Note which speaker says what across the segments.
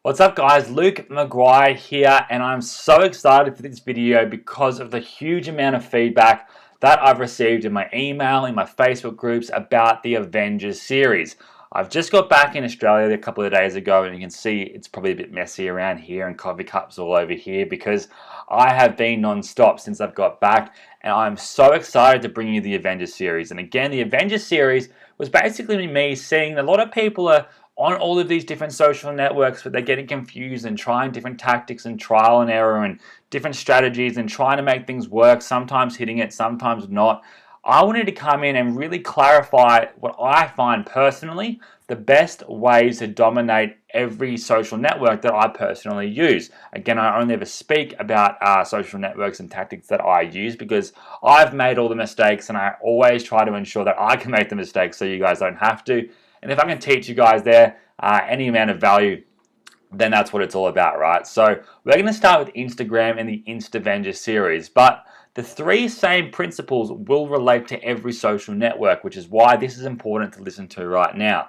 Speaker 1: What's up guys, Luke McGuire here, and I'm so excited for this video because of the huge amount of feedback that I've received in my email, in my Facebook groups about the Avengers series. I've just got back in Australia a couple of days ago, and you can see it's probably a bit messy around here and coffee cups all over here because I have been non-stop since I've got back, and I'm so excited to bring you the Avengers series. And again, the Avengers series was basically me seeing a lot of people are on all of these different social networks, but they're getting confused and trying different tactics and trial and error and different strategies and trying to make things work, sometimes hitting it, sometimes not. I wanted to come in and really clarify what I find personally the best ways to dominate every social network that I personally use. Again, I only ever speak about social networks and tactics that I use because I've made all the mistakes, and I always try to ensure that I can make the mistakes so you guys don't have to. And if I can teach you guys there any amount of value, then that's what it's all about, right? So we're going to start with Instagram and the Instavengers series, but the three same principles will relate to every social network, which is why this is important to listen to right now.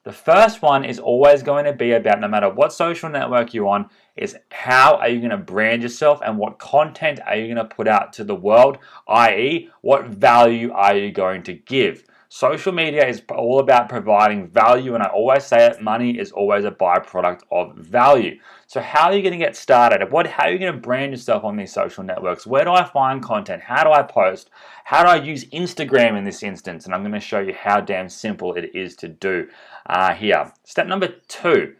Speaker 1: The first one is always going to be about, no matter what social network you're on, is how are you going to brand yourself and what content are you going to put out to the world, i.e. what value are you going to give. Social media is all about providing value, and I always say it, money is always a byproduct of value. So how are you going to get started? How are you going to brand yourself on these social networks? Where do I find content? How do I post? How do I use Instagram in this instance? And I'm going to show you how damn simple it is to do here. Step number 2.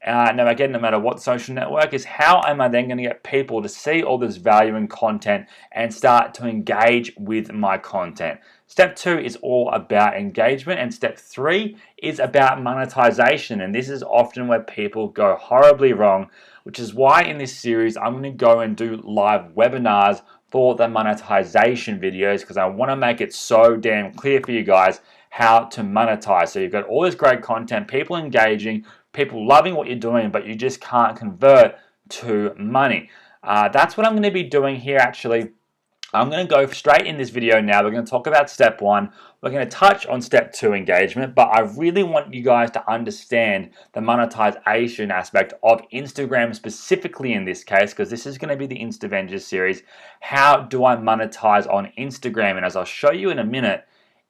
Speaker 1: No matter what social network, is how am I then going to get people to see all this value and content and start to engage with my content? Step 2 is all about engagement, and step 3 is about monetization, and this is often where people go horribly wrong, which is why in this series I'm going to go and do live webinars for the monetization videos, because I want to make it so damn clear for you guys how to monetize. So you've got all this great content, people engaging, people loving what you're doing, but you just can't convert to money. That's what I'm going to be doing here actually. I'm going to go straight in this video now. We're going to talk about step 1. We're going to touch on step 2, engagement, but I really want you guys to understand the monetization aspect of Instagram specifically in this case, because this is going to be the Instavengers series. How do I monetize on Instagram? And as I'll show you in a minute,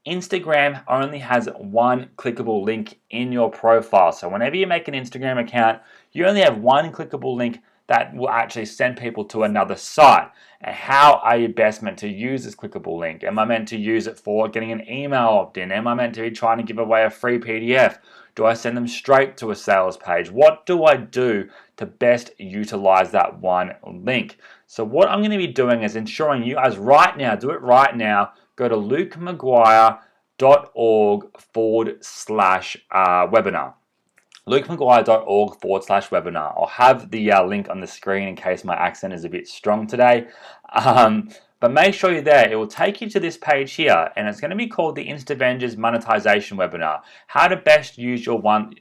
Speaker 1: Instagram only has one clickable link in your profile. So whenever you make an Instagram account, you only have one clickable link that will actually send people to another site. And how are you best meant to use this clickable link? Am I meant to use it for getting an email opt-in? Am I meant to be trying to give away a free PDF? Do I send them straight to a sales page? What do I do to best utilize that one link? So what I'm going to be doing is ensuring you guys right now, do it right now, go to lukemcguire.org/webinar. lukemcguire.org/webinar. I'll have the link on the screen in case my accent is a bit strong today. But make sure you're there. It will take you to this page here, and it's going to be called the Instavengers Monetization Webinar. How to best use your one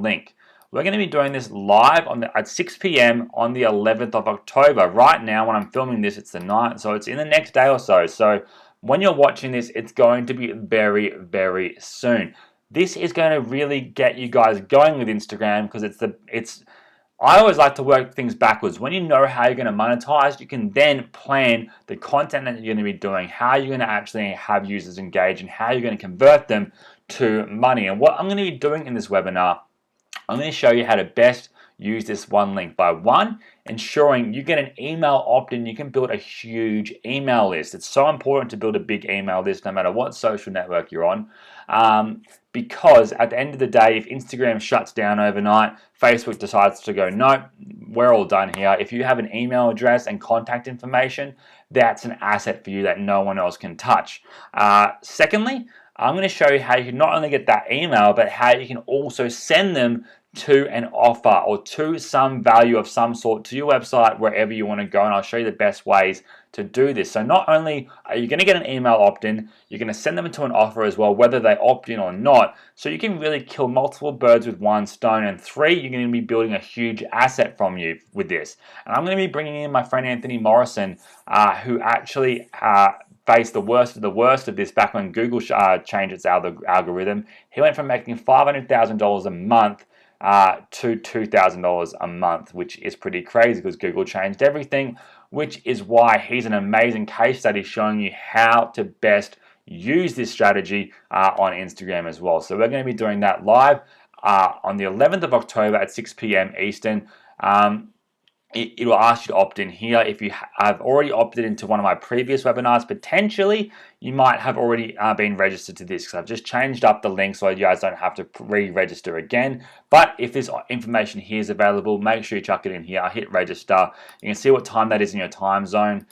Speaker 1: link. We're going to be doing this live at 6 p.m. on the 11th of October. Right now, when I'm filming this, it's the 9th, so it's in the next day or so. So when you're watching this, it's going to be very, very soon. This is going to really get you guys going with Instagram, because I always like to work things backwards. When you know how you're going to monetize, you can then plan the content that you're going to be doing, how you're going to actually have users engage, and how you're going to convert them to money. And what I'm going to be doing in this webinar, I'm going to show you how to best use this one link by ensuring you get an email opt-in. You can build a huge email list. It's so important to build a big email list no matter what social network you're on, because at the end of the day, if Instagram shuts down overnight, Facebook decides to go, nope, we're all done here. If you have an email address and contact information, that's an asset for you that no one else can touch. Secondly, I'm going to show you how you can not only get that email, but how you can also send them to an offer or to some value of some sort to your website, wherever you want to go, and I'll show you the best ways to do this. So not only are you going to get an email opt-in, you're going to send them into an offer as well, whether they opt in or not. So you can really kill multiple birds with one stone. And 3, you're going to be building a huge asset from you with this. And I'm going to be bringing in my friend Anthony Morrison, who actually faced the worst of this back when Google changed its algorithm. He went from making $500,000 a month to $2,000 a month, which is pretty crazy because Google changed everything, which is why he's an amazing case study showing you how to best use this strategy on Instagram as well. So we're going to be doing that live on the 11th of October at 6 p.m. Eastern. It will ask you to opt in here. If you have already opted into one of my previous webinars, potentially you might have already been registered to this because I've just changed up the link so you guys don't have to re-register again. But if this information here is available, make sure you chuck it in here. I hit register. You can see what time that is in your time zone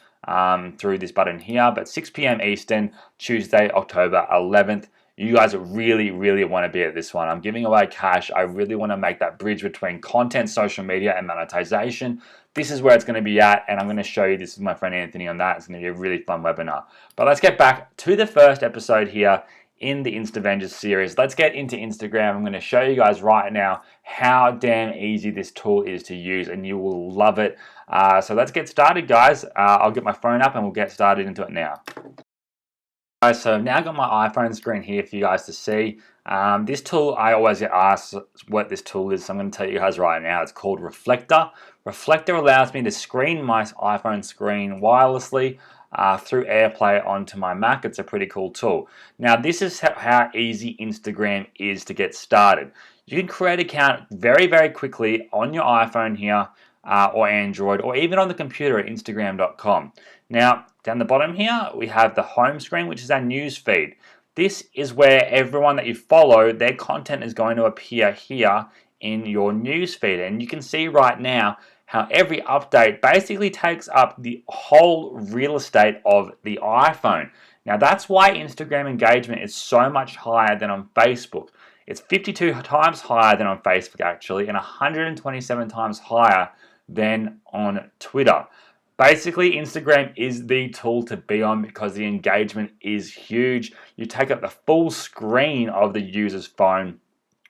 Speaker 1: through this button here. But 6 p.m. Eastern, Tuesday, October 11th. You guys really, really want to be at this one. I'm giving away cash. I really want to make that bridge between content, social media, and monetization. This is where it's going to be at, and I'm going to show you this with my friend Anthony on that. It's going to be a really fun webinar. But let's get back to the first episode here in the Instavengers series. Let's get into Instagram. I'm going to show you guys right now how damn easy this tool is to use, and you will love it. So let's get started, guys. I'll get my phone up, and we'll get started into it now. Guys, so I've now got my iPhone screen here for you guys to see. This tool, I always get asked what this tool is, so I'm going to tell you guys right now. It's called Reflector. Reflector allows me to screen my iPhone screen wirelessly through AirPlay onto my Mac. It's a pretty cool tool. Now, this is how easy Instagram is to get started. You can create an account very, very quickly on your iPhone here or Android, or even on the computer at Instagram.com. Now, down the bottom here, we have the home screen, which is our news feed. This is where everyone that you follow, their content is going to appear here in your news feed. And you can see right now how every update basically takes up the whole real estate of the iPhone. Now, that's why Instagram engagement is so much higher than on Facebook. It's 52 times higher than on Facebook, actually, and 127 times higher than on Twitter. Basically, Instagram is the tool to be on because the engagement is huge. You take up the full screen of the user's phone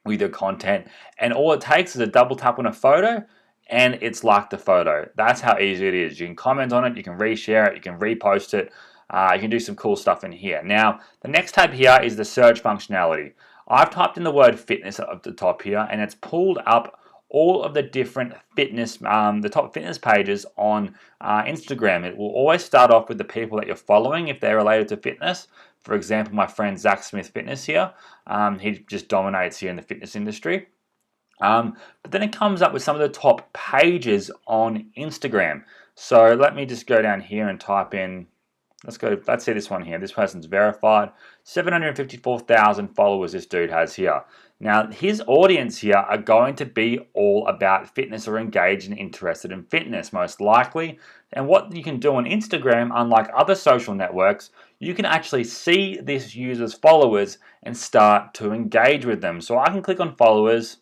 Speaker 1: with your content, and all it takes is a double tap on a photo and it's like the photo. That's how easy it is. You can comment on it, you can reshare it, you can repost it, you can do some cool stuff in here. Now, the next tab here is the search functionality. I've typed in the word fitness at the top here, and it's pulled up all of the different fitness, the top fitness pages on Instagram. It will always start off with the people that you're following if they're related to fitness. For example, my friend Zach Smith Fitness here, he just dominates here in the fitness industry. But then it comes up with some of the top pages on Instagram. So let me just go down here and type in, let's see this one here. This person's verified. 754,000 followers this dude has here. Now, his audience here are going to be all about fitness or engaged and interested in fitness, most likely. And what you can do on Instagram, unlike other social networks, you can actually see this user's followers and start to engage with them. So I can click on followers.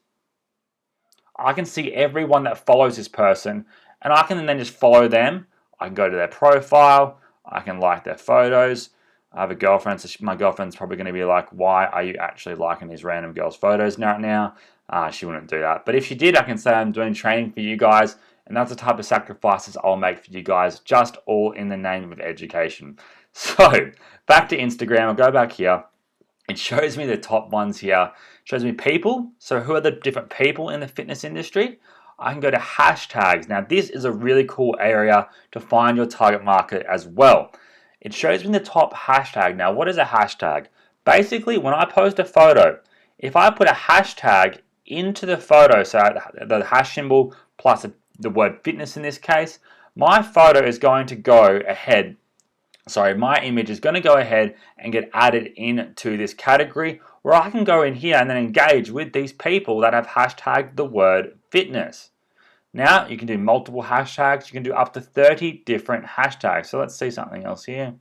Speaker 1: I can see everyone that follows this person, and I can then just follow them. I can go to their profile. I can like their photos. I have a girlfriend, so my girlfriend's probably going to be like, why are you actually liking these random girls' photos now? She wouldn't do that. But if she did, I can say I'm doing training for you guys, and that's the type of sacrifices I'll make for you guys, just all in the name of education. So, back to Instagram. I'll go back here. It shows me the top ones here. It shows me people. So who are the different people in the fitness industry? I can go to hashtags. Now, this is a really cool area to find your target market as well. It shows me the top hashtag. Now, what is a hashtag? Basically, when I post a photo, if I put a hashtag into the photo, so the hash symbol plus the word fitness in this case, my photo is going to go ahead. Sorry, my image is going to go ahead and get added into this category where I can go in here and then engage with these people that have hashtagged the word fitness. Now, you can do multiple hashtags. You can do up to 30 different hashtags. So let's see something else here.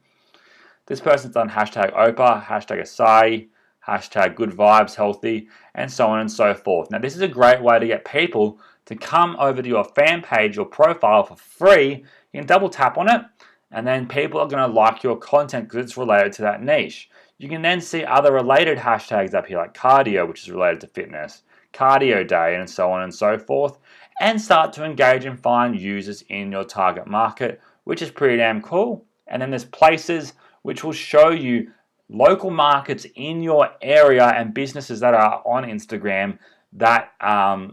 Speaker 1: This person's done hashtag Oprah, hashtag Acai, hashtag good vibes, healthy, and so on and so forth. Now, this is a great way to get people to come over to your fan page, your profile for free. You can double tap on it, and then people are going to like your content because it's related to that niche. You can then see other related hashtags up here like cardio, which is related to fitness, cardio day, and so on and so forth, and start to engage and find users in your target market, which is pretty damn cool. And then there's places which will show you local markets in your area and businesses that are on Instagram that are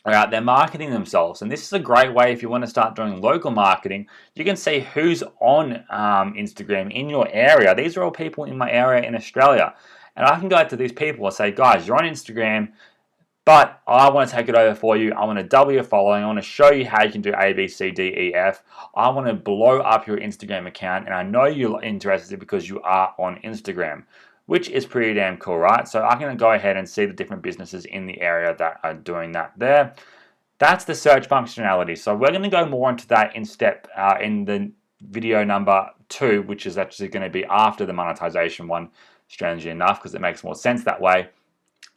Speaker 1: out there marketing themselves. And this is a great way if you want to start doing local marketing. You can see who's on Instagram in your area. These are all people in my area in Australia. And I can go out to these people and say, guys, you're on Instagram, but I want to take it over for you. I want to double your following. I want to show you how you can do A, B, C, D, E, F. I want to blow up your Instagram account. And I know you're interested because you are on Instagram, which is pretty damn cool, right? So I can go ahead and see the different businesses in the area that are doing that there. That's the search functionality. So we're going to go more into that in the video number 2, which is actually going to be after the monetization one, strangely enough, because it makes more sense that way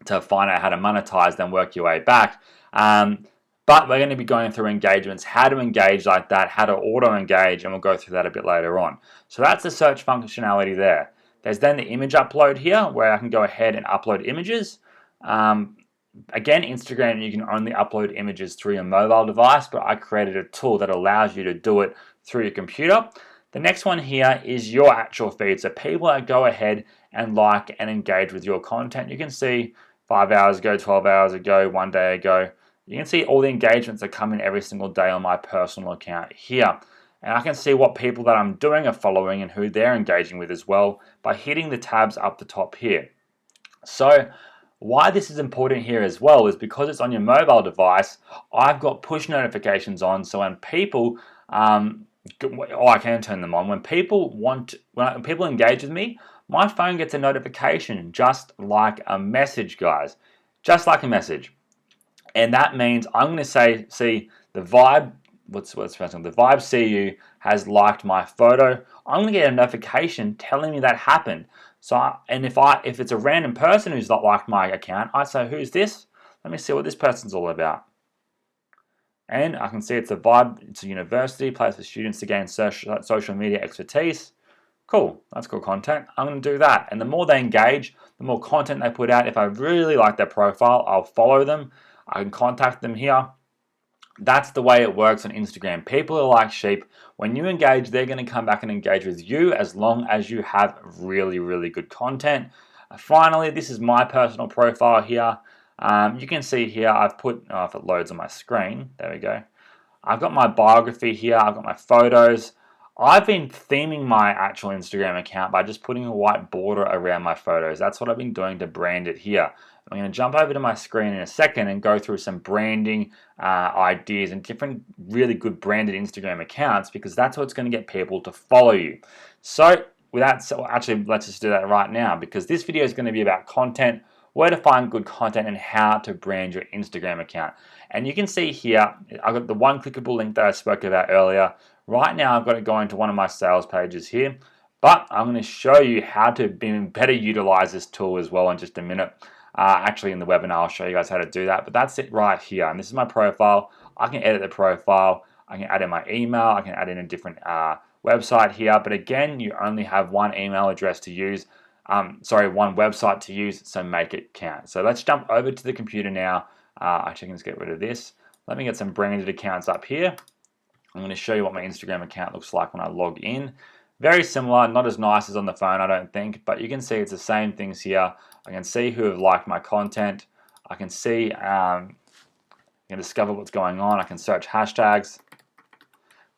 Speaker 1: to find out how to monetize, then work your way back. But we're going to be going through engagements, how to engage like that, how to auto-engage, and we'll go through that a bit later on. So that's the search functionality there. There's then the image upload here, where I can go ahead and upload images. Again, Instagram, you can only upload images through your mobile device, but I created a tool that allows you to do it through your computer. The next one here is your actual feed. So people that go ahead and like and engage with your content. You can see 5 hours ago, 12 hours ago, 1 day ago. You can see all the engagements that come in every single day on my personal account here. And I can see what people that I'm doing are following and who they're engaging with as well by hitting the tabs up the top here. So why this is important here as well is because it's on your mobile device, I've got push notifications on. So when people, I can turn them on. When people engage with me, my phone gets a notification just like a message, guys. Just like a message. And that means I'm going to see the Vibe, the Vibe CU has liked my photo. I'm going to get a notification telling me that happened. So, if it's a random person who's not liked my account, I say, who's this? Let me see what this person's all about. And I can see it's a Vibe, it's a university, place for students to gain social media expertise. Cool, that's cool content. I'm going to do that. And the more they engage, the more content they put out. If I really like their profile, I'll follow them. I can contact them here. That's the way it works on Instagram. People are like sheep. When you engage, they're going to come back and engage with you as long as you have really, really good content. Finally, this is my personal profile here. You can see here I've put, if it loads on my screen, there we go. I've got my biography here. I've got my photos. I've been theming my actual Instagram account by just putting a white border around my photos. That's what I've been doing to brand it here. I'm going to jump over to my screen in a second and go through some branding ideas and different really good branded Instagram accounts, because that's what's going to get people to follow you. So actually, let's just do that right now, because this video is going to be about content, where to find good content, and how to brand your Instagram account. And you can see here, I've got the one clickable link that I spoke about earlier. Right now, I've got it going to one of my sales pages here, but I'm going to show you how to better utilize this tool as well in just a minute. Actually, in the webinar, I'll show you guys how to do that, but that's it right here. And this is my profile. I can edit the profile. I can add in my email. I can add in a different website here. But again, you only have one email address to use. One website to use, so make it count. So let's jump over to the computer now. Actually, I can just get rid of this. Let me get some branded accounts up here. I'm going to show you what my Instagram account looks like when I log in. Very similar, not as nice as on the phone, I don't think, but you can see it's the same things here. I can see who have liked my content. I can see, I can discover what's going on. I can search hashtags,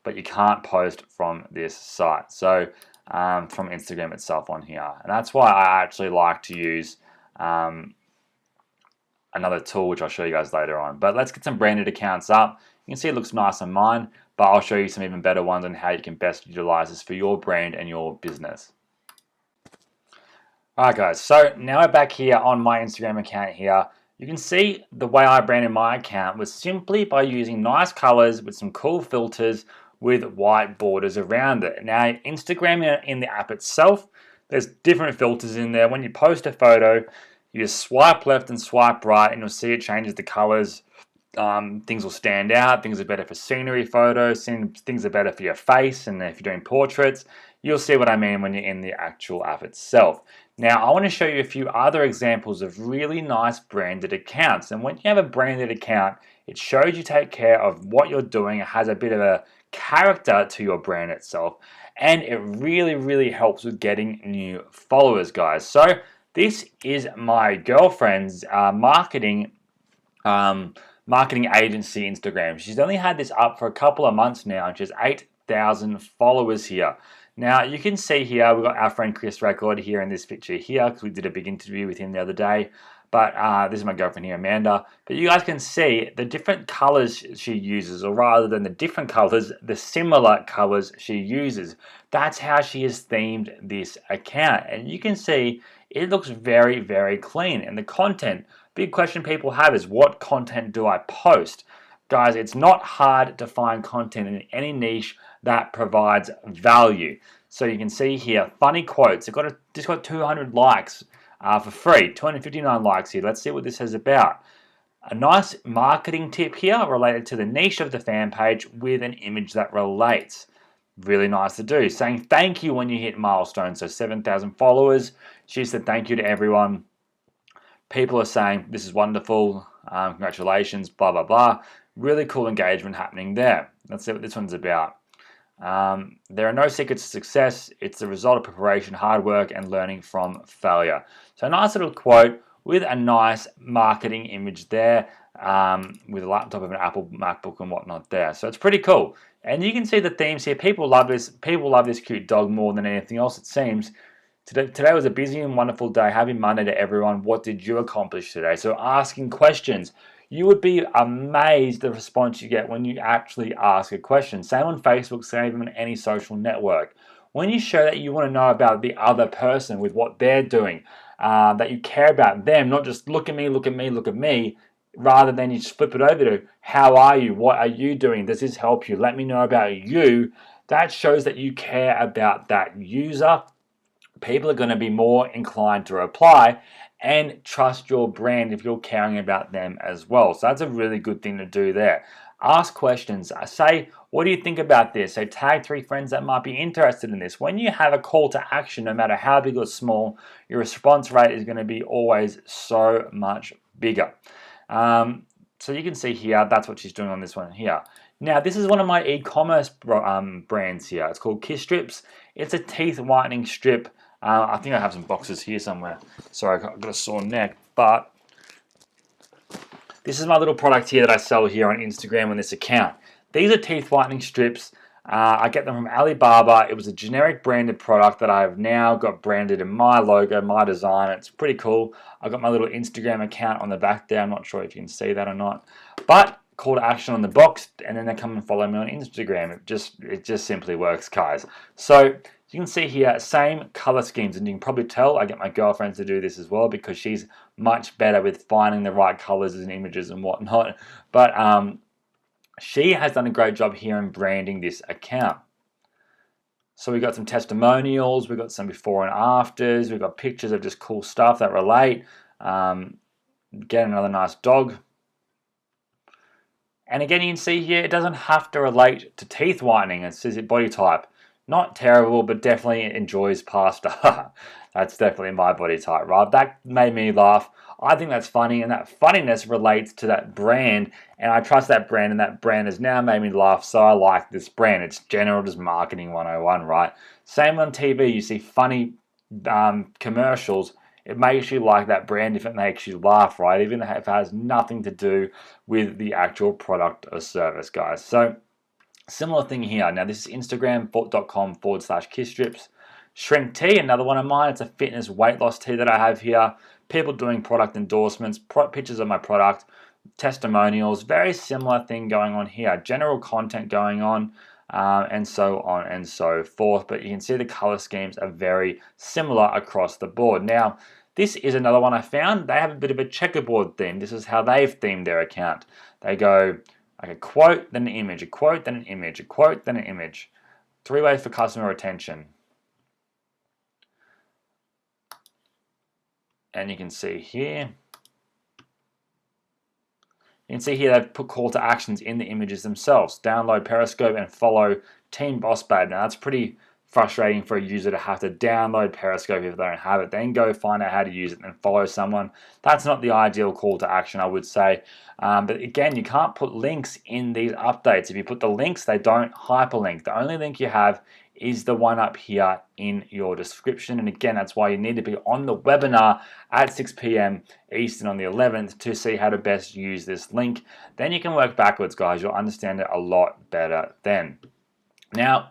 Speaker 1: but you can't post from this site. So from Instagram itself on here. And that's why I actually like to use another tool, which I'll show you guys later on. But let's get some branded accounts up. You can see it looks nice on mine, but I'll show you some even better ones on how you can best utilize this for your brand and your business. Alright guys, so now we're back here on my Instagram account here. You can see the way I branded my account was simply by using nice colors with some cool filters with white borders around it. Now Instagram in the app itself, there's different filters in there. When you post a photo, you just swipe left and swipe right and you'll see it changes the colors. Things will stand out. Things are better for scenery photos. Things are better for your face, and if you're doing portraits, you'll see what I mean when you're in the actual app itself. Now, I want to show you a few other examples of really nice branded accounts. And when you have a branded account, it shows you take care of what you're doing. It has a bit of a character to your brand itself, and it really, really helps with getting new followers, guys. So this is my girlfriend's marketing marketing agency Instagram. She's only had this up for a couple of months now, and she has 8,000 followers here. Now, you can see here, we've got our friend Chris Record here in this picture here, because we did a big interview with him the other day. But this is my girlfriend here, Amanda. But you guys can see the different colors she uses, or rather than the different colors, the similar colors she uses. That's how she has themed this account. And you can see it looks very, very clean. And the content, big question people have is, what content do I post? Guys, it's not hard to find content in any niche that provides value. So you can see here, funny quotes. It's just got 200 likes for free, 259 likes here. Let's see what this is about. A nice marketing tip here related to the niche of the fan page with an image that relates. Really nice to do. Saying thank you when you hit milestones. So 7,000 followers. She said thank you to everyone. People are saying this is wonderful. Congratulations, blah, blah, blah. Really cool engagement happening there. Let's see what this one's about. There are no secrets to success. It's the result of preparation, hard work, and learning from failure. So a nice little quote with a nice marketing image there, with a laptop of an Apple MacBook and whatnot there. So it's pretty cool. And you can see the themes here. People love this. People love this cute dog more than anything else, it seems. Today was a busy and wonderful day. Happy Monday to everyone. What did you accomplish today? So asking questions. You would be amazed the response you get when you actually ask a question. Same on Facebook, same on any social network. When you show that you want to know about the other person with what they're doing, that you care about them, not just look at me, look at me, look at me, rather than you just flip it over to, how are you? What are you doing? Does this help you? Let me know about you. That shows that you care about that user. People are going to be more inclined to reply and trust your brand if you're caring about them as well. So that's a really good thing to do there. Ask questions. Say, what do you think about this? So tag 3 friends that might be interested in this. When you have a call to action, no matter how big or small, your response rate is going to be always so much bigger. So you can see here, that's what she's doing on this one here. Now, this is one of my e-commerce brands here. It's called Kiss Strips. It's a teeth whitening strip. I think I have some boxes here somewhere. Sorry, I've got a sore neck, but this is my little product here that I sell here on Instagram on this account. These are teeth whitening strips. I get them from Alibaba. It was a generic branded product that I've now got branded in my logo, my design. It's pretty cool. I've got my little Instagram account on the back there. I'm not sure if you can see that or not. But call to action on the box, and then they come and follow me on Instagram. It just simply works, guys. So you can see here, same color schemes, and you can probably tell I get my girlfriend to do this as well because she's much better with finding the right colors and images and whatnot. But she has done a great job here in branding this account. So we got some testimonials, we got some before and afters, we've got pictures of just cool stuff that relate. Get another nice dog. And again, you can see here, it doesn't have to relate to teeth whitening. It says body type. Not terrible, but definitely enjoys pasta. That's definitely my body type, right? That made me laugh. I think that's funny, and that funniness relates to that brand, and I trust that brand, and that brand has now made me laugh, so I like this brand. It's general just marketing 101, right? Same on TV, you see funny commercials. It makes you like that brand if it makes you laugh, right? Even if it has nothing to do with the actual product or service, guys. So similar thing here. Now this is Instagram.com/kissstrips. Shrink tea, another one of mine. It's a fitness weight loss tea that I have here. People doing product endorsements, pictures of my product, testimonials. Very similar thing going on here. General content going on, and so on and so forth. But you can see the color schemes are very similar across the board. Now, this is another one I found. They have a bit of a checkerboard theme. This is how they've themed their account. They go like a quote, then an image, a quote, then an image, a quote, then an image. 3 ways for customer retention. And you can see here. You can see here they've put call to actions in the images themselves. Download Periscope and follow Team Boss Babe. Now that's pretty frustrating for a user to have to download Periscope if they don't have it, then go find out how to use it and follow someone. That's not the ideal call to action, I would say. But again, you can't put links in these updates. If you put the links, they don't hyperlink. The only link you have is the one up here in your description. And again, that's why you need to be on the webinar at 6 p.m. Eastern on the 11th to see how to best use this link. Then you can work backwards, guys. You'll understand it a lot better then. Now,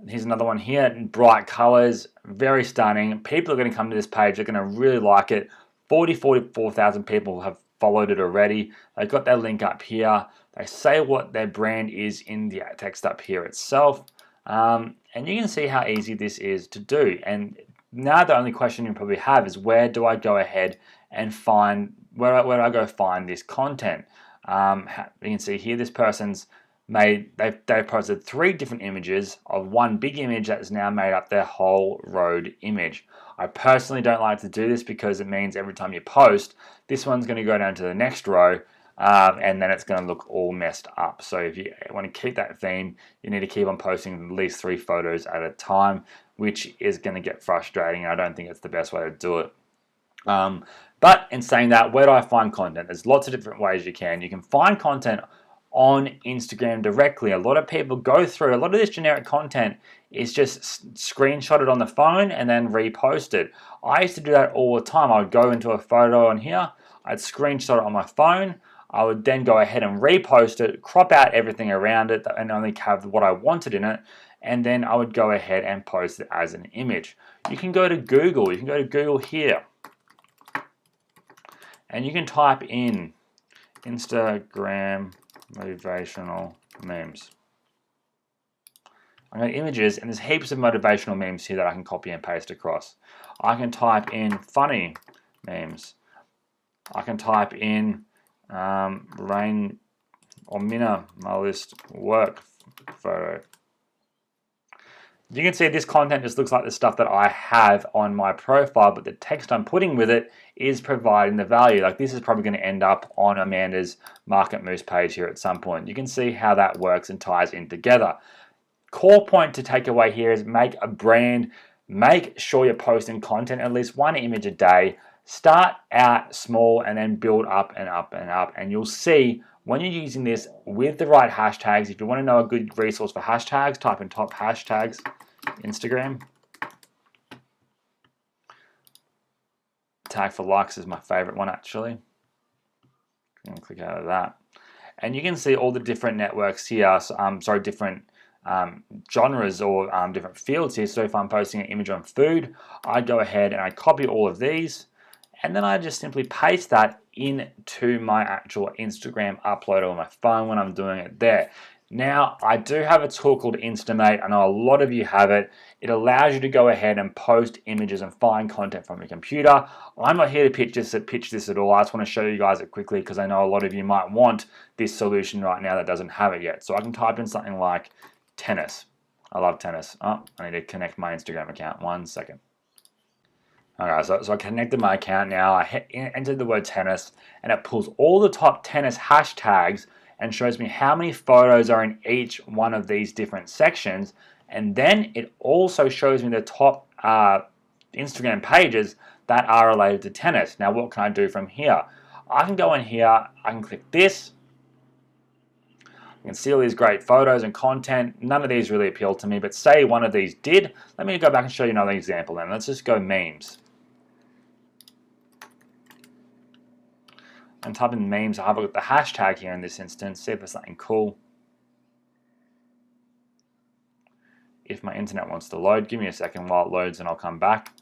Speaker 1: here's another one here in bright colors, very stunning. People are going to come to this page, they're going to really like it. 44,000 people have followed it already. They've got their link up here. They say what their brand is in the text up here itself. And you can see how easy this is to do. And now the only question you probably have is, where do I go ahead and find, where do I go find this content? You can see here this person's they've posted 3 different images of one big image that's now made up their whole road image. I personally don't like to do this because it means every time you post, this one's going to go down to the next row, and then it's going to look all messed up. So if you want to keep that theme, you need to keep on posting at least 3 photos at a time, which is going to get frustrating. I don't think it's the best way to do it. But in saying that, where do I find content? There's lots of different ways you can. You can find content on Instagram directly. A lot of people go through, a lot of this generic content is just screenshotted on the phone and then reposted. I used to do that all the time. I would go into a photo on here, I'd screenshot it on my phone, I would then go ahead and repost it, crop out everything around it and only have what I wanted in it, and then I would go ahead and post it as an image. You can go to Google, you can go to Google here, and you can type in Instagram motivational memes. I'm going to images, and there's heaps of motivational memes here that I can copy and paste across. I can type in funny memes. I can type in rain or minimalist work photo. You can see this content just looks like the stuff that I have on my profile, but the text I'm putting with it is providing the value. Like this is probably going to end up on Amanda's Market Moose page here at some point. You can see how that works and ties in together. Core point to take away here is make a brand. Make sure you're posting content, at least 1 image a day. Start out small and then build up and up and up. And you'll see when you're using this with the right hashtags. If you want to know a good resource for hashtags, type in top hashtags Instagram. Tag for likes is my favorite one actually. I'm gonna click out of that. And you can see all the different networks here, different genres or different fields here. So if I'm posting an image on food, I go ahead and I copy all of these, and then I just simply paste that into my actual Instagram upload on my phone when I'm doing it there. Now, I do have a tool called Instamate. I know a lot of you have it. It allows you to go ahead and post images and find content from your computer. I'm not here to pitch this at all. I just want to show you guys it quickly because I know a lot of you might want this solution right now that doesn't have it yet. So I can type in something like tennis. I love tennis. Oh, I need to connect my Instagram account. 1 second. Okay, so I connected my account now. I entered the word tennis, and it pulls all the top tennis hashtags and shows me how many photos are in each one of these different sections. And then it also shows me the top Instagram pages that are related to tennis. Now, what can I do from here? I can go in here, I can click this. You can see all these great photos and content. None of these really appeal to me, but say one of these did. Let me go back and show you another example then. Let's just go memes. And type in memes. I'll have a look at the hashtag here in this instance, see if there's something cool. If my internet wants to load, give me a second while it loads and I'll come back.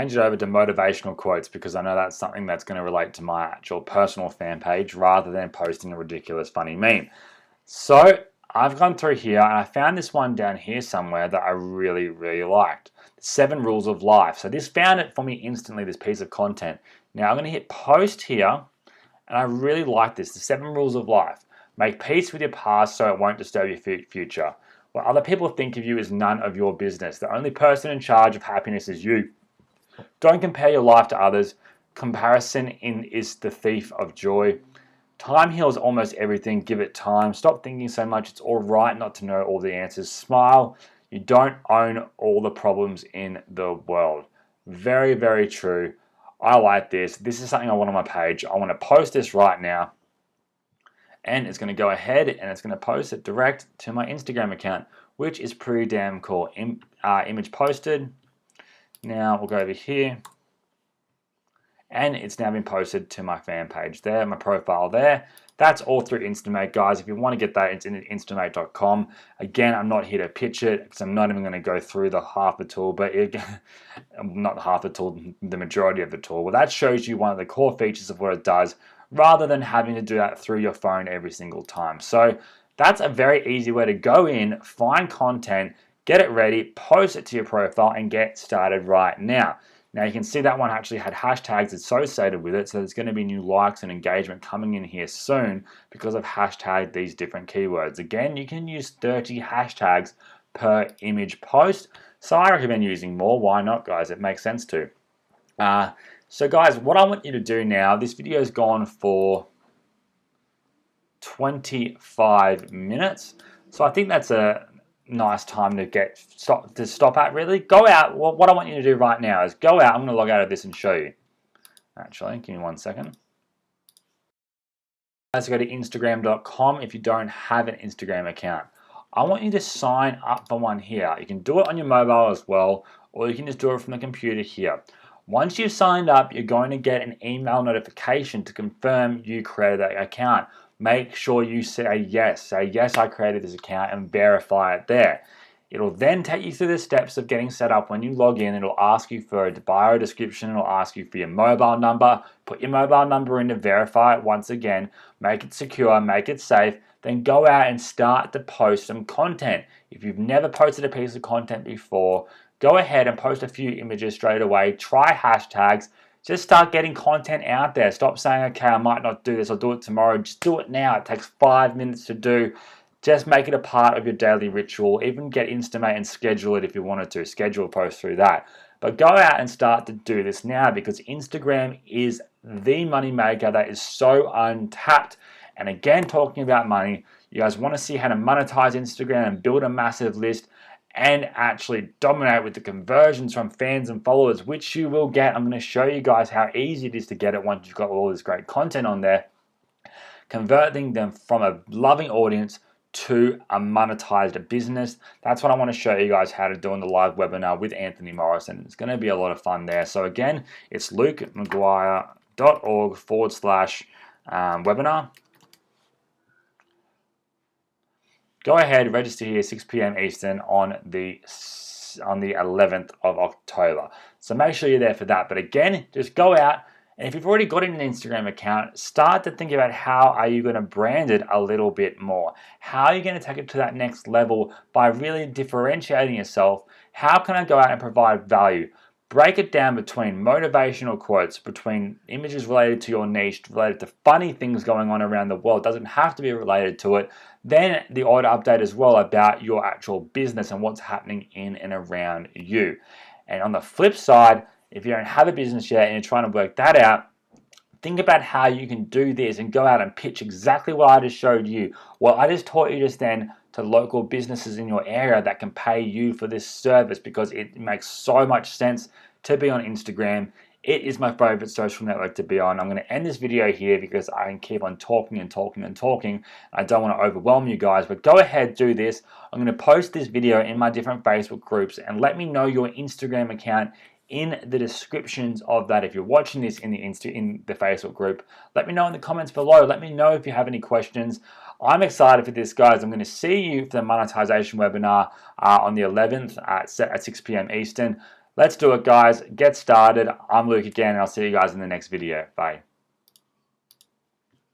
Speaker 1: Change it over to motivational quotes because I know that's something that's going to relate to my actual personal fan page rather than posting a ridiculous funny meme. So I've gone through here and I found this one down here somewhere that I really, really liked. 7 Rules of Life. So this found it for me instantly, this piece of content. Now I'm going to hit post here, and I really like this. The 7 Rules of Life. Make peace with your past so it won't disturb your future. What other people think of you is none of your business. The only person in charge of happiness is you. Don't compare your life to others. Comparison is the thief of joy. Time heals almost everything. Give it time. Stop thinking so much. It's all right not to know all the answers. Smile. You don't own all the problems in the world. Very, very true. I like this. This is something I want on my page. I want to post this right now. And it's going to go ahead and it's going to post it direct to my Instagram account, which is pretty damn cool. Image posted. Now we'll go over here, and it's now been posted to my fan page there, my profile there. That's all through Instamate, guys. If you want to get that, it's in instamate.com. Again, I'm not here to pitch it because I'm not even going to go through the half the tool, but not half the tool, the majority of the tool. Well, that shows you one of the core features of what it does, rather than having to do that through your phone every single time. So that's a very easy way to go in, find content, get it ready, post it to your profile, and get started right now. Now you can see that one actually had hashtags associated with it, so there's going to be new likes and engagement coming in here soon because I've hashtagged these different keywords. Again, you can use 30 hashtags per image post, so I recommend using more. Why not, guys? It makes sense to. So guys, what I want you to do now, this video has gone for 25 minutes, so I think that's a nice time to stop at. Really go out. What I want you to do right now is go out. I'm going to log out of this and show you. Actually, give me 1 second. Let's go to Instagram.com if you don't have an Instagram account. I want you to sign up for one here. You can do it on your mobile as well, or you can just do it from the computer here. Once you've signed up, you're going to get an email notification to confirm you created that account. Make sure you say yes. Say, yes, I created this account, and verify it there. It'll then take you through the steps of getting set up. When you log in, it'll ask you for a bio description. It'll ask you for your mobile number. Put your mobile number in to verify it once again. Make it secure, make it safe. Then go out and start to post some content. If you've never posted a piece of content before, go ahead and post a few images straight away. Try hashtags. Just start getting content out there. Stop saying, okay, I might not do this, I'll do it tomorrow. Just do it now. It takes 5 minutes to do. Just make it a part of your daily ritual. Even get Instamate and schedule it if you wanted to. Schedule a post through that. But go out and start to do this now, because Instagram is the money maker that is so untapped. And again, talking about money, you guys want to see how to monetize Instagram and build a massive list and actually dominate with the conversions from fans and followers, which you will get. I'm going to show you guys how easy it is to get it once you've got all this great content on there. Converting them from a loving audience to a monetized business. That's what I want to show you guys how to do in the live webinar with Anthony Morrison. It's going to be a lot of fun there. So again, it's lukemaguire.org/webinar. Go ahead, register here 6 p.m. Eastern on the 11th of October. So make sure you're there for that. But again, just go out, and if you've already got an Instagram account, start to think about how are you going to brand it a little bit more. How are you going to take it to that next level by really differentiating yourself? How can I go out and provide value? Break it down between motivational quotes, between images related to your niche, related to funny things going on around the world. It doesn't have to be related to it. Then the auto update as well about your actual business and what's happening in and around you. And on the flip side, if you don't have a business yet and you're trying to work that out, think about how you can do this and go out and pitch exactly what I just showed you. Well, I just taught you just then to local businesses in your area that can pay you for this service, because it makes so much sense to be on Instagram. It is my favorite social network to be on. I'm going to end this video here because I can keep on talking and talking and talking. I don't want to overwhelm you guys, but go ahead, do this. I'm going to post this video in my different Facebook groups, and let me know your Instagram account in the descriptions of that. If you're watching this in the Facebook group, let me know in the comments below. Let me know if you have any questions. I'm excited for this, guys. I'm going to see you for the monetization webinar on the 11th at 6 p.m. Eastern. Let's do it, guys. Get started. I'm Luke again, and I'll see you guys in the next video. Bye.